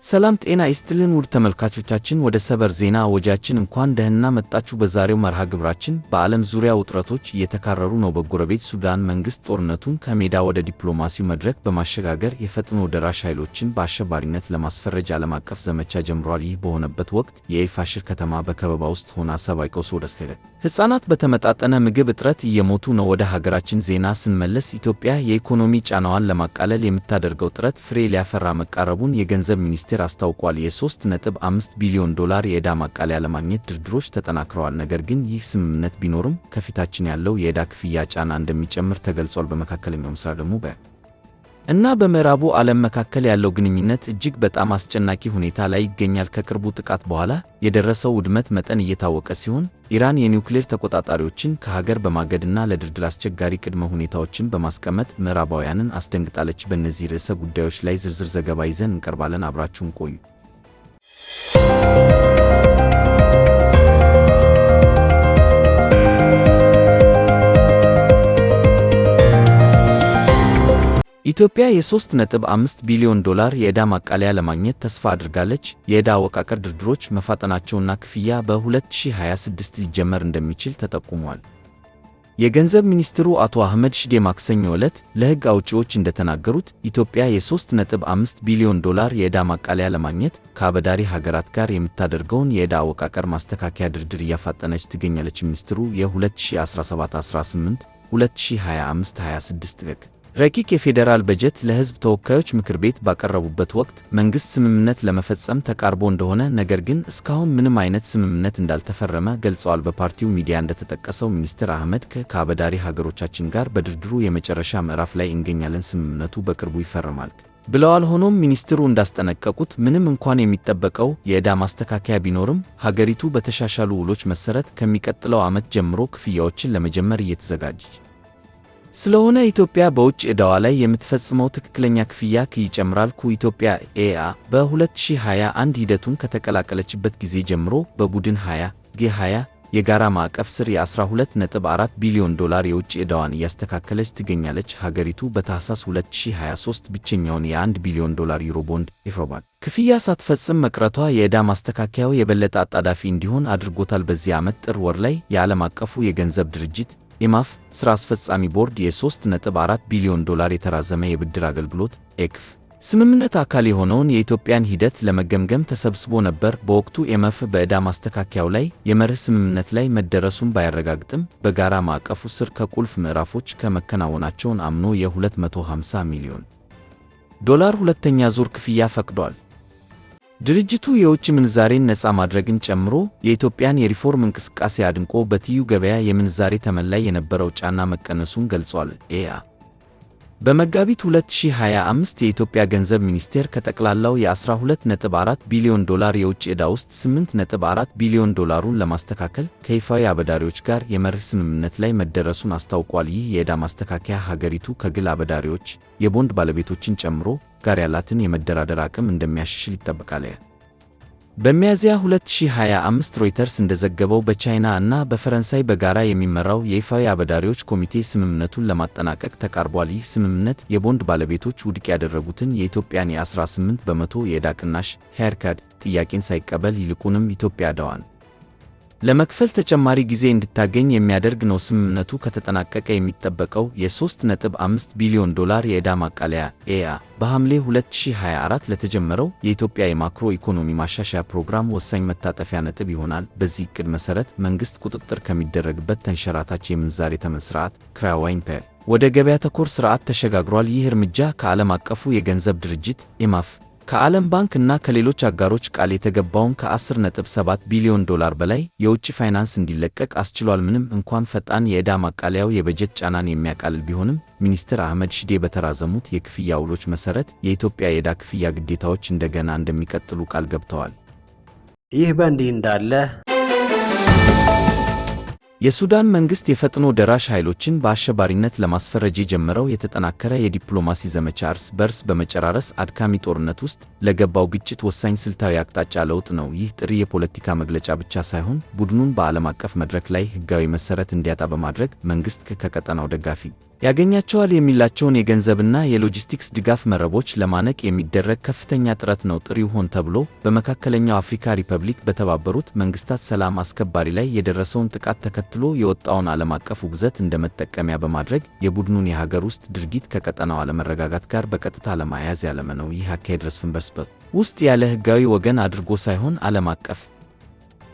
ሰላም ጤና ይስጥልን ውድ ተመልካቾቻችን፣ ወደ ሰበር ዜና ወጃችን እንኳን ደህና መጣችሁ። በዛሬው መርሃ ግብራችን በዓለም ዙሪያ ውጥረቶች እየተካረሩ ነው። በጎረቤት ሱዳን መንግስት ጦርነቱን ከሜዳ ወደ ዲፕሎማሲው መድረክ በማሸጋገር የፈጥኖ ደራሽ ኃይሎችን በአሸባሪነት ለማስፈረጅ ዓለም አቀፍ ዘመቻ ጀምሯል። ይህ በሆነበት ወቅት የኤልፋሽር ከተማ በከበባ ውስጥ ሆና ሰብአዊ ቀውስ ወደስተለ ሕፃናት በተመጣጠነ ምግብ እጥረት እየሞቱ ነው። ወደ ሀገራችን ዜና ስንመለስ ኢትዮጵያ የኢኮኖሚ ጫናዋን ለማቃለል የምታደርገው ጥረት ፍሬ ሊያፈራ መቃረቡን የገንዘብ ሚኒስቴር አስታውቋል። የ3.5 ቢሊዮን ዶላር የዕዳ ማቃለያ ለማግኘት ድርድሮች ተጠናክረዋል። ነገር ግን ይህ ስምምነት ቢኖርም ከፊታችን ያለው የዕዳ ክፍያ ጫና እንደሚጨምር ተገልጿል። በመካከለኛው ምስራቅ ደግሞ እና በምዕራቡ ዓለም መካከል ያለው ግንኙነት እጅግ በጣም አስጨናቂ ሁኔታ ላይ ይገኛል። ከቅርቡ ጥቃት በኋላ የደረሰው ውድመት መጠን እየታወቀ ሲሆን ኢራን የኒውክሌር ተቆጣጣሪዎችን ከሀገር በማገድና ለድርድር አስቸጋሪ ቅድመ ሁኔታዎችን በማስቀመጥ ምዕራባውያንን አስደንግጣለች። በእነዚህ ርዕሰ ጉዳዮች ላይ ዝርዝር ዘገባ ይዘን እንቀርባለን። አብራችሁን ቆዩ። ኢትዮጵያ የ3.5 ቢሊዮን ዶላር የዕዳ ማቃለያ ለማግኘት ተስፋ አድርጋለች። የዕዳ አወቃቀር ድርድሮች መፋጠናቸውና ክፍያ በ2026 ሊጀመር እንደሚችል ተጠቁሟል። የገንዘብ ሚኒስትሩ አቶ አህመድ ሽዴ ማክሰኞ ዕለት ለሕግ አውጪዎች እንደተናገሩት ኢትዮጵያ የ3.5 ቢሊዮን ዶላር የዕዳ ማቃለያ ለማግኘት ከአበዳሪ ሀገራት ጋር የምታደርገውን የዕዳ አወቃቀር ማስተካከያ ድርድር እያፋጠነች ትገኛለች። ሚኒስትሩ የ2017-18 2025-26 ረቂቅ የፌዴራል በጀት ለሕዝብ ተወካዮች ምክር ቤት ባቀረቡበት ወቅት መንግሥት ስምምነት ለመፈጸም ተቃርቦ እንደሆነ፣ ነገር ግን እስካሁን ምንም አይነት ስምምነት እንዳልተፈረመ ገልጸዋል። በፓርቲው ሚዲያ እንደተጠቀሰው ሚኒስትር አህመድ ከአበዳሪ ሀገሮቻችን ጋር በድርድሩ የመጨረሻ ምዕራፍ ላይ እንገኛለን፣ ስምምነቱ በቅርቡ ይፈረማል ብለዋል። ሆኖም ሚኒስትሩ እንዳስጠነቀቁት ምንም እንኳን የሚጠበቀው የዕዳ ማስተካከያ ቢኖርም ሀገሪቱ በተሻሻሉ ውሎች መሠረት ከሚቀጥለው ዓመት ጀምሮ ክፍያዎችን ለመጀመር እየተዘጋጀች ስለሆነ ኢትዮጵያ በውጭ ዕዳዋ ላይ የምትፈጽመው ትክክለኛ ክፍያ ይጨምራል። ኢትዮጵያ በ2021 ሂደቱን ከተቀላቀለችበት ጊዜ ጀምሮ በቡድን 20 G20 የጋራ ማዕቀፍ ስር የ12.4 ቢሊዮን ዶላር የውጭ ዕዳዋን እያስተካከለች ትገኛለች። ሀገሪቱ በታህሳስ 2023 ብቸኛውን የ1 ቢሊዮን ዶላር ዩሮቦንድ ኤፍሮባንድ ክፍያ ሳትፈጽም መቅረቷ የዕዳ ማስተካከያው የበለጠ አጣዳፊ እንዲሆን አድርጎታል። በዚህ ዓመት ጥር ወር ላይ የዓለም አቀፉ የገንዘብ ድርጅት ኢማፍ ሥራ አስፈጻሚ ቦርድ የ3.4 ቢሊዮን ዶላር የተራዘመ የብድር አገልግሎት ኤክፍ ስምምነት አካል የሆነውን የኢትዮጵያን ሂደት ለመገምገም ተሰብስቦ ነበር። በወቅቱ ኢማፍ በዕዳ ማስተካከያው ላይ የመርህ ስምምነት ላይ መደረሱን ባያረጋግጥም በጋራ ማዕቀፉ ስር ከቁልፍ ምዕራፎች ከመከናወናቸውን አምኖ የ250 ሚሊዮን ዶላር ሁለተኛ ዙር ክፍያ ፈቅዷል። ድርጅቱ የውጭ ምንዛሬን ነፃ ማድረግን ጨምሮ የኢትዮጵያን የሪፎርም እንቅስቃሴ አድንቆ በትይዩ ገበያ የምንዛሬ ተመን ላይ የነበረው ጫና መቀነሱን ገልጿል። በመጋቢት 2025 የኢትዮጵያ ገንዘብ ሚኒስቴር ከጠቅላላው የ12.4 ቢሊዮን ዶላር የውጭ ዕዳ ውስጥ 8.4 ቢሊዮን ዶላሩን ለማስተካከል ከይፋዊ አበዳሪዎች ጋር የመርህ ስምምነት ላይ መደረሱን አስታውቋል። ይህ የዕዳ ማስተካከያ ሀገሪቱ ከግል አበዳሪዎች፣ የቦንድ ባለቤቶችን ጨምሮ ጋር ያላትን የመደራደር አቅም እንደሚያሻሽል ይጠበቃል። በሚያዝያ 2025 ሮይተርስ እንደዘገበው በቻይና እና በፈረንሳይ በጋራ የሚመራው የይፋዊ አበዳሪዎች ኮሚቴ ስምምነቱን ለማጠናቀቅ ተቃርቧል። ይህ ስምምነት የቦንድ ባለቤቶች ውድቅ ያደረጉትን የኢትዮጵያን የ18 በመቶ የዕዳ ቅናሽ ሄርካድ ጥያቄን ሳይቀበል ይልቁንም ኢትዮጵያ ዕዳዋን ለመክፈል ተጨማሪ ጊዜ እንድታገኝ የሚያደርግ ነው። ስምምነቱ ከተጠናቀቀ የሚጠበቀው የ3.5 ቢሊዮን ዶላር የዕዳ ማቃለያ በሐምሌ 2024 ለተጀመረው የኢትዮጵያ የማክሮ ኢኮኖሚ ማሻሻያ ፕሮግራም ወሳኝ መታጠፊያ ነጥብ ይሆናል። በዚህ ዕቅድ መሠረት መንግሥት ቁጥጥር ከሚደረግበት ተንሸራታች የምንዛሬ ተመን ሥርዓት (ክራይዋይንፔር) ወደ ገበያ ተኮር ሥርዓት ተሸጋግሯል። ይህ እርምጃ ከዓለም አቀፉ የገንዘብ ድርጅት ኢማፍ ከዓለም ባንክ እና ከሌሎች አጋሮች ቃል የተገባውን ከ10.7 ቢሊዮን ዶላር በላይ የውጭ ፋይናንስ እንዲለቀቅ አስችሏል። ምንም እንኳን ፈጣን የዕዳ ማቃለያው የበጀት ጫናን የሚያቃልል ቢሆንም ሚኒስትር አህመድ ሽዴ በተራዘሙት የክፍያ ውሎች መሠረት የኢትዮጵያ የዕዳ ክፍያ ግዴታዎች እንደገና እንደሚቀጥሉ ቃል ገብተዋል። ይህ በእንዲህ እንዳለ የሱዳን መንግሥት የፈጥኖ ደራሽ ኃይሎችን በአሸባሪነት ለማስፈረጅ የጀመረው የተጠናከረ የዲፕሎማሲ ዘመቻ እርስ በርስ በመጨራረስ አድካሚ ጦርነት ውስጥ ለገባው ግጭት ወሳኝ ስልታዊ አቅጣጫ ለውጥ ነው። ይህ ጥሪ የፖለቲካ መግለጫ ብቻ ሳይሆን ቡድኑን በዓለም አቀፍ መድረክ ላይ ሕጋዊ መሠረት እንዲያጣ በማድረግ መንግሥት ከቀጠናው ደጋፊ ያገኛቸዋል የሚላቸውን የገንዘብና የሎጂስቲክስ ድጋፍ መረቦች ለማነቅ የሚደረግ ከፍተኛ ጥረት ነው። ጥሪው ሆን ተብሎ በመካከለኛው አፍሪካ ሪፐብሊክ በተባበሩት መንግስታት ሰላም አስከባሪ ላይ የደረሰውን ጥቃት ተከትሎ የወጣውን ዓለም አቀፍ ውግዘት እንደ መጠቀሚያ በማድረግ የቡድኑን የሀገር ውስጥ ድርጊት ከቀጠናው አለመረጋጋት ጋር በቀጥታ ለማያያዝ ያለመ ነው። ይህ አካሄድ ረስፍንበርስበት ውስጥ ያለ ሕጋዊ ወገን አድርጎ ሳይሆን ዓለም አቀፍ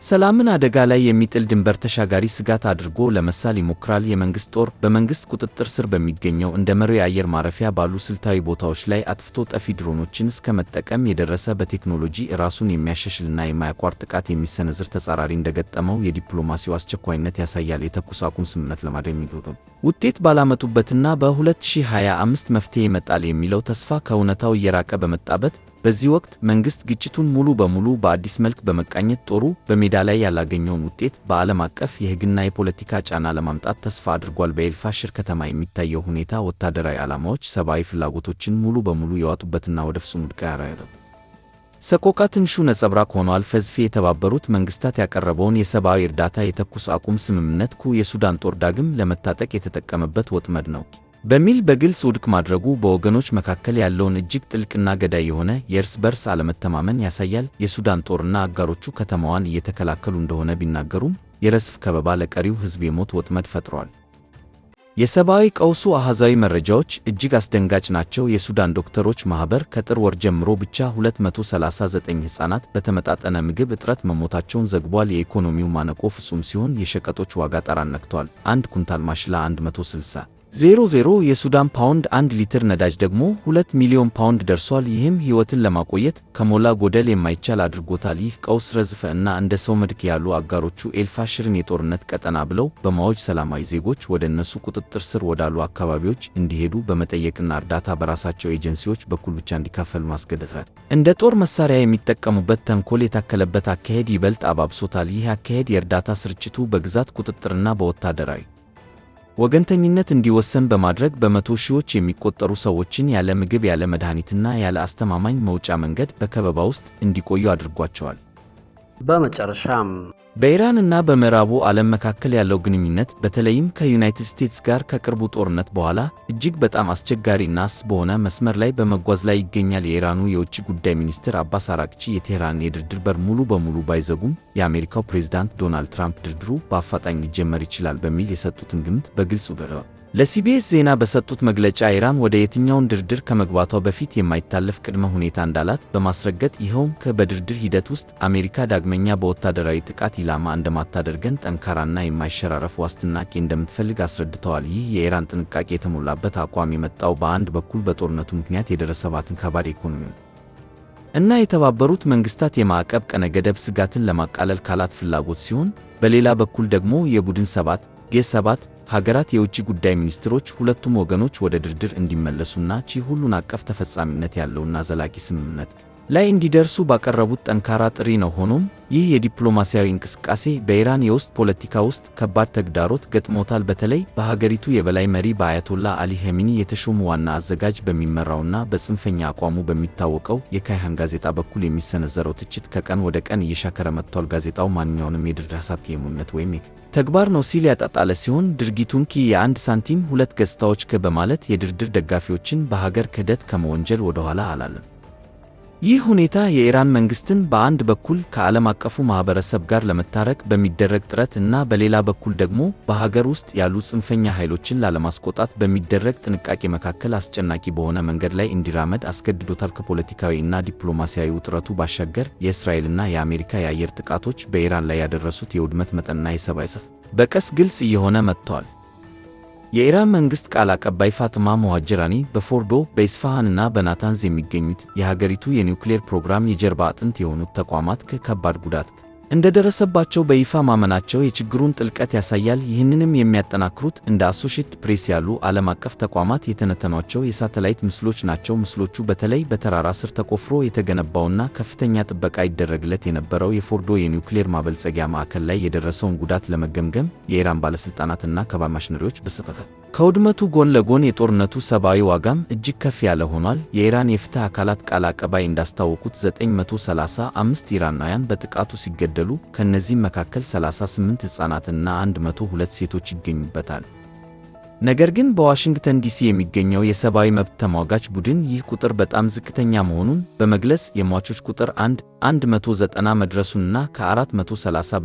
ሰላምን አደጋ ላይ የሚጥል ድንበር ተሻጋሪ ስጋት አድርጎ ለመሳል ይሞክራል። የመንግስት ጦር በመንግስት ቁጥጥር ስር በሚገኘው እንደ መሪው የአየር ማረፊያ ባሉ ስልታዊ ቦታዎች ላይ አጥፍቶ ጠፊ ድሮኖችን እስከ መጠቀም የደረሰ በቴክኖሎጂ ራሱን የሚያሻሽልና የማያቋርጥ ጥቃት የሚሰነዝር ተጻራሪ እንደገጠመው የዲፕሎማሲው አስቸኳይነት ያሳያል። የተኩስ አቁም ስምምነት ለማድረግ የሚደረገው ውጤት ባላመጡበትና በ2025 መፍትሄ ይመጣል የሚለው ተስፋ ከእውነታው እየራቀ በመጣበት በዚህ ወቅት መንግስት ግጭቱን ሙሉ በሙሉ በአዲስ መልክ በመቃኘት ጦሩ በሜዳ ላይ ያላገኘውን ውጤት በዓለም አቀፍ የሕግና የፖለቲካ ጫና ለማምጣት ተስፋ አድርጓል። በኤልፋሽር ከተማ የሚታየው ሁኔታ ወታደራዊ ዓላማዎች ሰብአዊ ፍላጎቶችን ሙሉ በሙሉ የዋጡበትና ወደ ፍጹም ውድቀት ያወረደው ሰቆቃ ትንሹ ነጸብራቅ ሆኗል። ፈዝፌ የተባበሩት መንግስታት ያቀረበውን የሰብአዊ እርዳታ የተኩስ አቁም ስምምነት የሱዳን ጦር ዳግም ለመታጠቅ የተጠቀመበት ወጥመድ ነው በሚል በግልጽ ውድቅ ማድረጉ በወገኖች መካከል ያለውን እጅግ ጥልቅና ገዳይ የሆነ የእርስ በርስ አለመተማመን ያሳያል። የሱዳን ጦርና አጋሮቹ ከተማዋን እየተከላከሉ እንደሆነ ቢናገሩም የረስፍ ከበባ ለቀሪው ሕዝብ የሞት ወጥመድ ፈጥሯል። የሰብአዊ ቀውሱ አሃዛዊ መረጃዎች እጅግ አስደንጋጭ ናቸው። የሱዳን ዶክተሮች ማኅበር ከጥር ወር ጀምሮ ብቻ 239 ሕፃናት በተመጣጠነ ምግብ እጥረት መሞታቸውን ዘግቧል። የኢኮኖሚው ማነቆ ፍጹም ሲሆን የሸቀጦች ዋጋ ጣራን ነክቷል። አንድ ኩንታል ማሽላ 160,000 የሱዳን ፓውንድ፣ 1 ሊትር ነዳጅ ደግሞ 2 ሚሊዮን ፓውንድ ደርሷል። ይህም ሕይወትን ለማቆየት ከሞላ ጎደል የማይቻል አድርጎታል። ይህ ቀውስ ረዝፈ እና እንደ ሰው መድክ ያሉ አጋሮቹ ኤልፋሽርን የጦርነት ቀጠና ብለው በማወጅ ሰላማዊ ዜጎች ወደ እነሱ ቁጥጥር ስር ወዳሉ አካባቢዎች እንዲሄዱ በመጠየቅና እርዳታ በራሳቸው ኤጀንሲዎች በኩል ብቻ እንዲካፈሉ ማስገደድ እንደ ጦር መሳሪያ የሚጠቀሙበት ተንኮል የታከለበት አካሄድ ይበልጥ አባብሶታል። ይህ አካሄድ የእርዳታ ስርጭቱ በግዛት ቁጥጥርና በወታደራዊ ወገንተኝነት እንዲወሰን በማድረግ በመቶ ሺዎች የሚቆጠሩ ሰዎችን ያለ ምግብ፣ ያለ መድኃኒትና ያለ አስተማማኝ መውጫ መንገድ በከበባ ውስጥ እንዲቆዩ አድርጓቸዋል። በመጨረሻም በኢራን እና በምዕራቡ ዓለም መካከል ያለው ግንኙነት በተለይም ከዩናይትድ ስቴትስ ጋር ከቅርቡ ጦርነት በኋላ እጅግ በጣም አስቸጋሪ እና አስ በሆነ መስመር ላይ በመጓዝ ላይ ይገኛል። የኢራኑ የውጭ ጉዳይ ሚኒስትር አባስ አራግቺ የቴህራንን የድርድር በር ሙሉ በሙሉ ባይዘጉም የአሜሪካው ፕሬዝዳንት ዶናልድ ትራምፕ ድርድሩ በአፋጣኝ ሊጀመር ይችላል በሚል የሰጡትን ግምት በግልጽ ገልጸዋል። ለሲቢኤስ ዜና በሰጡት መግለጫ ኢራን ወደ የትኛውን ድርድር ከመግባቷ በፊት የማይታለፍ ቅድመ ሁኔታ እንዳላት በማስረገጥ ይኸውም በድርድር ሂደት ውስጥ አሜሪካ ዳግመኛ በወታደራዊ ጥቃት ኢላማ እንደማታደርገን ጠንካራና የማይሸራረፍ ዋስትና እንደምትፈልግ አስረድተዋል። ይህ የኢራን ጥንቃቄ የተሞላበት አቋም የመጣው በአንድ በኩል በጦርነቱ ምክንያት የደረሰባትን ከባድ ኢኮኖሚ እና የተባበሩት መንግስታት የማዕቀብ ቀነ ገደብ ስጋትን ለማቃለል ካላት ፍላጎት ሲሆን፣ በሌላ በኩል ደግሞ የቡድን ሰባት G7 ሀገራት የውጭ ጉዳይ ሚኒስትሮች ሁለቱም ወገኖች ወደ ድርድር እንዲመለሱና ሁሉን አቀፍ ተፈጻሚነት ያለውና ዘላቂ ስምምነት ላይ እንዲደርሱ ባቀረቡት ጠንካራ ጥሪ ነው። ሆኖም ይህ የዲፕሎማሲያዊ እንቅስቃሴ በኢራን የውስጥ ፖለቲካ ውስጥ ከባድ ተግዳሮት ገጥሞታል። በተለይ በሀገሪቱ የበላይ መሪ በአያቶላ አሊ ኸሜኒ የተሾሙ ዋና አዘጋጅ በሚመራውና በጽንፈኛ አቋሙ በሚታወቀው የካይሃን ጋዜጣ በኩል የሚሰነዘረው ትችት ከቀን ወደ ቀን እየሻከረ መጥቷል። ጋዜጣው ማንኛውንም የድርድር ሐሳብ የሙነት ወይም ተግባር ነው ሲል ያጣጣለ ሲሆን ድርጊቱን የአንድ ሳንቲም ሁለት ገጽታዎች በማለት የድርድር ደጋፊዎችን በሀገር ክህደት ከመወንጀል ወደኋላ አላለም። ይህ ሁኔታ የኢራን መንግስትን በአንድ በኩል ከዓለም አቀፉ ማህበረሰብ ጋር ለመታረቅ በሚደረግ ጥረት እና በሌላ በኩል ደግሞ በሀገር ውስጥ ያሉ ጽንፈኛ ኃይሎችን ላለማስቆጣት በሚደረግ ጥንቃቄ መካከል አስጨናቂ በሆነ መንገድ ላይ እንዲራመድ አስገድዶታል። ከፖለቲካዊ እና ዲፕሎማሲያዊ ውጥረቱ ባሻገር የእስራኤልና የአሜሪካ የአየር ጥቃቶች በኢራን ላይ ያደረሱት የውድመት መጠንና የሰብአዊ በቀስ ግልጽ እየሆነ መጥቷል። የኢራን መንግስት ቃል አቀባይ ፋጥማ ሞሃጀራኒ በፎርዶ በኢስፋሃንና በናታንዝ የሚገኙት የሀገሪቱ የኒውክሌር ፕሮግራም የጀርባ አጥንት የሆኑት ተቋማት ከባድ ጉዳት እንደደረሰባቸው በይፋ ማመናቸው የችግሩን ጥልቀት ያሳያል። ይህንንም የሚያጠናክሩት እንደ አሶሺየትድ ፕሬስ ያሉ ዓለም አቀፍ ተቋማት የተነተኗቸው የሳተላይት ምስሎች ናቸው። ምስሎቹ በተለይ በተራራ ስር ተቆፍሮ የተገነባውና ከፍተኛ ጥበቃ ይደረግለት የነበረው የፎርዶ የኒውክሌር ማበልጸጊያ ማዕከል ላይ የደረሰውን ጉዳት ለመገምገም የኢራን ባለሥልጣናትና ከባድ ማሽነሪዎች በስፋት ከውድመቱ ጎን ለጎን የጦርነቱ ሰብአዊ ዋጋም እጅግ ከፍ ያለ ሆኗል። የኢራን የፍትህ አካላት ቃል አቀባይ እንዳስታወቁት 935 ኢራናውያን በጥቃቱ ሲገደሉ ከእነዚህም መካከል 38 ሕፃናትና 102 ሴቶች ይገኙበታል። ነገር ግን በዋሽንግተን ዲሲ የሚገኘው የሰብአዊ መብት ተሟጋች ቡድን ይህ ቁጥር በጣም ዝቅተኛ መሆኑን በመግለጽ የሟቾች ቁጥር 190 መድረሱንና ከ430